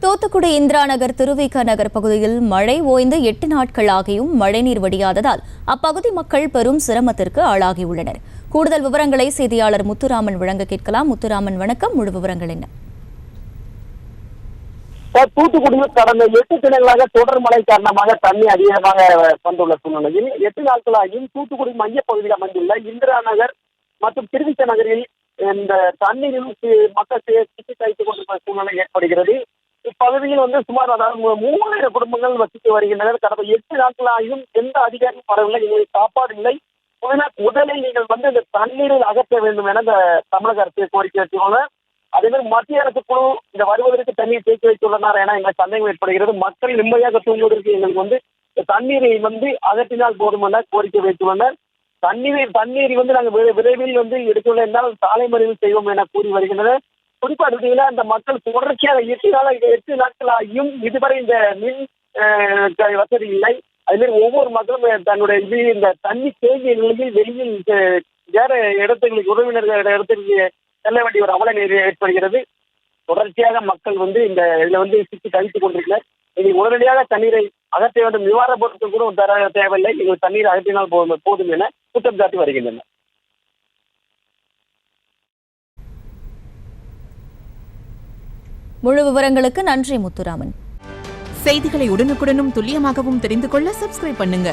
தூத்துக்குடி இந்திரா நகர் திருவிக நகர் பகுதியில் மழை ஓய்ந்து 8 நாட்கள் ஆகியும் மழைநீர் வடியாததால் அப்பகுதி மக்கள் பெரும் சிரமத்திற்கு ஆளாகியுள்ளனர். கூடுதல் விவரங்களை செய்தியாளர் முத்துராமன் வழங்க கேட்கலாம். முத்துராமன், வணக்கம். முழு விவரங்கள் என்ன? தூத்துக்குடியில் கடந்த 8 தினங்களாக தொடர் மழை காரணமாக தண்ணி அதிகமாக வந்துள்ள சூழ்நிலையில் 8 நாட்களாகியும் தூத்துக்குடி மையப்பகுதியில் அமைந்துள்ள இந்திரா நகர் மற்றும் திருவிக நகரில் இந்த தண்ணீரில் மக்கள் சிக்கி தைத்துக் கொண்டிருக்கிற சூழ்நிலை ஏற்படுகிறது. இப்பகுதியில் சுமார் 3000 குடும்பங்கள் வசித்து வருகின்றனர். கடந்த 8 நாட்களாகியும் எந்த அதிகாரியும் வரவில்லை. எங்களுக்கு சாப்பாடு இல்லை. முதலில் நீங்கள் இந்த தண்ணீரில் அகற்ற வேண்டும் என இந்த தமிழக அரசு கோரிக்கை வச்சுள்ளனர். அதே மாதிரி மத்திய அரசு குழு இந்த வருவதற்கு தண்ணீர் தேக்கி வைத்துள்ளனர் என எங்களுக்கு சந்தேகம் ஏற்படுகிறது. மக்கள் நிம்மதியாக தூங்குவதற்கு எங்களுக்கு தண்ணீரை அகற்றினால் போதும் என கோரிக்கை வைத்துள்ளனர். தண்ணீர் நாங்கள் விரைவில் எடுத்துள்ள இருந்தால் சாலை மறியல் செய்வோம் என கூறி வருகின்றனர். குறிப்பாக அந்த மக்கள் தொடர்ச்சியாக 8 நாட்களாகியும் இதுவரை இந்த மின் வசதி இல்லை. அதுமாதிரி ஒவ்வொரு மக்களும் தன்னுடைய இந்த தண்ணி தேங்கிய நிலையில் வெளியில் வேற இடத்துக்கு உறவினர்கள் இடத்திற்கு செல்ல வேண்டிய ஒரு அவல நிலை ஏற்படுகிறது. தொடர்ச்சியாக மக்கள் இந்த இதுல சிக்கி கழித்துக் கொண்டிருக்கிறார். நீங்கள் உடனடியாக தண்ணீரை அகற்ற வேண்டும், நிவாரண பொருட்கள் கூட தர தேவையில்லை, நீங்கள் தண்ணீரை அகற்றினால் போதும் என குற்றம் சாட்டி வருகின்றனர். முழு விவரங்களுக்கு நன்றி முத்துராமன். செய்திகளை உடனுக்குடனும் துல்லியமாகவும் தெரிந்து கொள்ள சப்ஸ்கிரைப் பண்ணுங்க.